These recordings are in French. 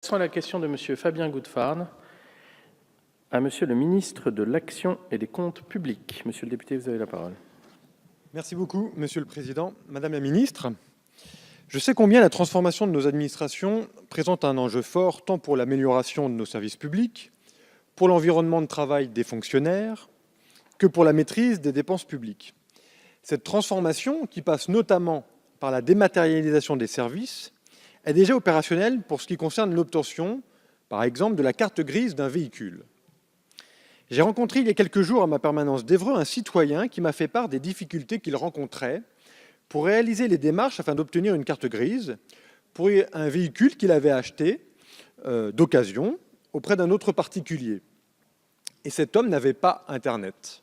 Passons à la question de Monsieur Fabien Goudefard à Monsieur le ministre de l'Action et des Comptes publics. Monsieur le député, vous avez la parole. Merci beaucoup, Monsieur le Président. Madame la Ministre, je sais combien la transformation de nos administrations présente un enjeu fort, tant pour l'amélioration de nos services publics, pour l'environnement de travail des fonctionnaires, que pour la maîtrise des dépenses publiques. Cette transformation, qui passe notamment par la dématérialisation des services, est déjà opérationnelle pour ce qui concerne l'obtention, par exemple, de la carte grise d'un véhicule. J'ai rencontré il y a quelques jours à ma permanence d'Évreux un citoyen qui m'a fait part des difficultés qu'il rencontrait pour réaliser les démarches afin d'obtenir une carte grise pour un véhicule qu'il avait acheté d'occasion auprès d'un autre particulier. Et cet homme n'avait pas Internet.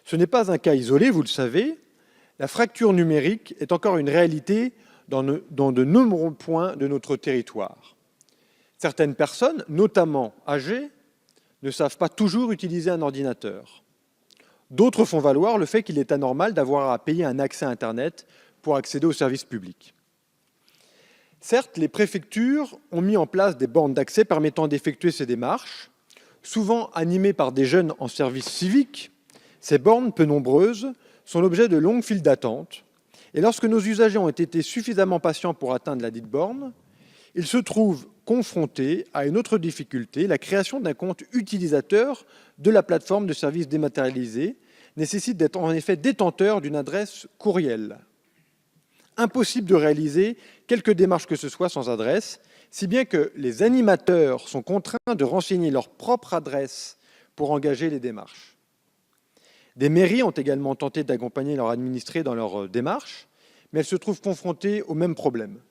Ce n'est pas un cas isolé, vous le savez. La fracture numérique est encore une réalité dans de nombreux points de notre territoire. Certaines personnes, notamment âgées, ne savent pas toujours utiliser un ordinateur. D'autres font valoir le fait qu'il est anormal d'avoir à payer un accès à Internet pour accéder aux services publics. Certes, les préfectures ont mis en place des bornes d'accès permettant d'effectuer ces démarches, souvent animées par des jeunes en service civique. Ces bornes, peu nombreuses, sont l'objet de longues files d'attente. Et lorsque nos usagers ont été suffisamment patients pour atteindre la dite borne, ils se trouvent confrontés à une autre difficulté. La création d'un compte utilisateur de la plateforme de services dématérialisés nécessite d'être en effet détenteur d'une adresse courriel. Impossible de réaliser quelque démarche que ce soit sans adresse, si bien que les animateurs sont contraints de renseigner leur propre adresse pour engager les démarches. Des mairies ont également tenté d'accompagner leurs administrés dans leurs démarches, mais elles se trouvent confrontées au même problème.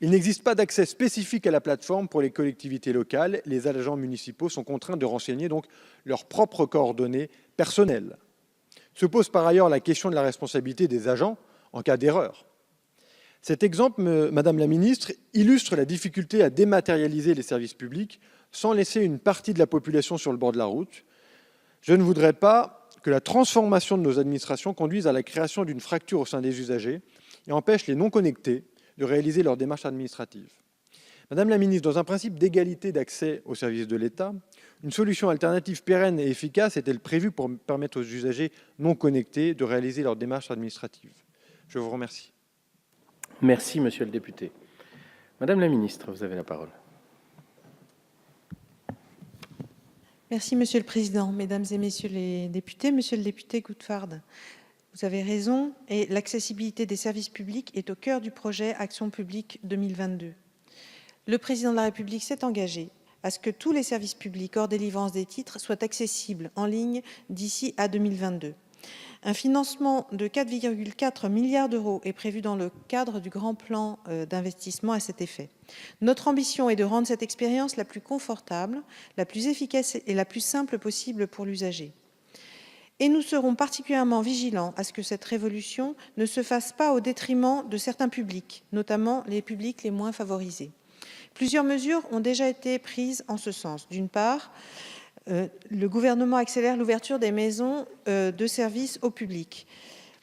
Il n'existe pas d'accès spécifique à la plateforme pour les collectivités locales. Les agents municipaux sont contraints de renseigner donc leurs propres coordonnées personnelles. Se pose par ailleurs la question de la responsabilité des agents en cas d'erreur. Cet exemple, Madame la Ministre, illustre la difficulté à dématérialiser les services publics sans laisser une partie de la population sur le bord de la route. Je ne voudrais pas que la transformation de nos administrations conduise à la création d'une fracture au sein des usagers et empêche les non-connectés de réaliser leurs démarches administratives. Madame la Ministre, dans un principe d'égalité d'accès aux services de l'État, une solution alternative pérenne et efficace est-elle prévue pour permettre aux usagers non connectés de réaliser leurs démarches administratives? Je vous remercie. Merci, Monsieur le député. Madame la Ministre, vous avez la parole. Merci, Monsieur le Président. Mesdames et Messieurs les députés, Monsieur le député Goudefard, vous avez raison, et l'accessibilité des services publics est au cœur du projet Action publique 2022. Le Président de la République s'est engagé à ce que tous les services publics hors délivrance des titres soient accessibles en ligne d'ici à 2022. Un financement de 4,4 milliards d'euros est prévu dans le cadre du grand plan d'investissement à cet effet. Notre ambition est de rendre cette expérience la plus confortable, la plus efficace et la plus simple possible pour l'usager. Et nous serons particulièrement vigilants à ce que cette révolution ne se fasse pas au détriment de certains publics, notamment les publics les moins favorisés. Plusieurs mesures ont déjà été prises en ce sens. D'une part, le gouvernement accélère l'ouverture des maisons de services au public.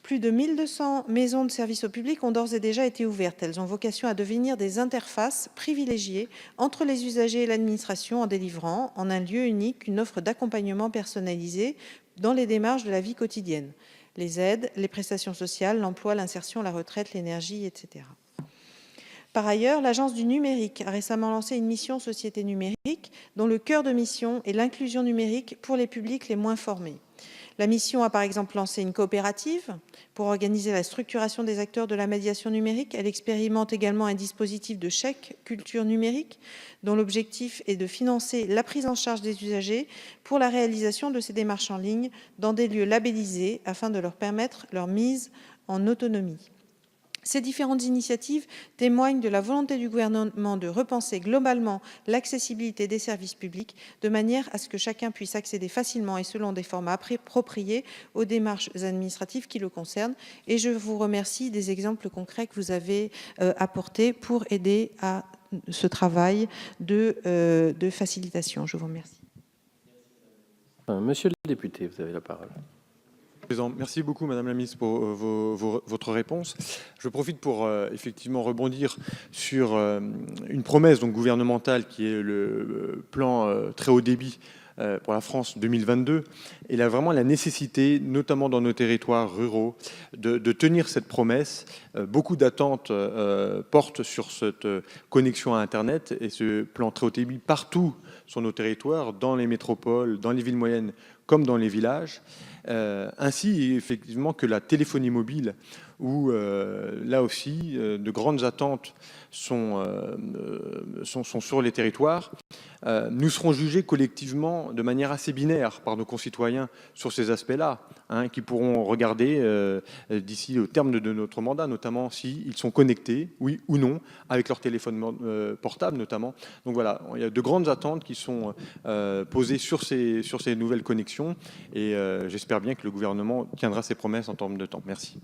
Plus de 1200 maisons de services au public ont d'ores et déjà été ouvertes. Elles ont vocation à devenir des interfaces privilégiées entre les usagers et l'administration en délivrant, en un lieu unique, une offre d'accompagnement personnalisée dans les démarches de la vie quotidienne, les aides, les prestations sociales, l'emploi, l'insertion, la retraite, l'énergie, etc. Par ailleurs, l'Agence du numérique a récemment lancé une mission Société numérique dont le cœur de mission est l'inclusion numérique pour les publics les moins formés. La mission a par exemple lancé une coopérative pour organiser la structuration des acteurs de la médiation numérique. Elle expérimente également un dispositif de chèque culture numérique dont l'objectif est de financer la prise en charge des usagers pour la réalisation de ces démarches en ligne dans des lieux labellisés afin de leur permettre leur mise en autonomie. Ces différentes initiatives témoignent de la volonté du gouvernement de repenser globalement l'accessibilité des services publics de manière à ce que chacun puisse accéder facilement et selon des formats appropriés aux démarches administratives qui le concernent. Et je vous remercie des exemples concrets que vous avez apportés pour aider à ce travail de facilitation. Je vous remercie. Monsieur le député, vous avez la parole. Merci beaucoup, Madame la Ministre, pour votre réponse. Je profite pour effectivement rebondir sur une promesse donc, gouvernementale qui est le plan très haut débit pour la France 2022. Et là, vraiment la nécessité, notamment dans nos territoires ruraux, de tenir cette promesse. Beaucoup d'attentes portent sur cette connexion à Internet et ce plan très haut débit partout sur nos territoires, dans les métropoles, dans les villes moyennes comme dans les villages. Ainsi effectivement que la téléphonie mobile où là aussi de grandes attentes sont sur les territoires. Nous serons jugés collectivement de manière assez binaire par nos concitoyens sur ces aspects-là, hein, qui pourront regarder d'ici au terme de notre mandat, notamment s'ils sont connectés, oui ou non, avec leur téléphone portable notamment. Donc voilà, il y a de grandes attentes qui sont posées sur ces nouvelles connexions et j'espère bien que le gouvernement tiendra ses promesses en termes de temps. Merci.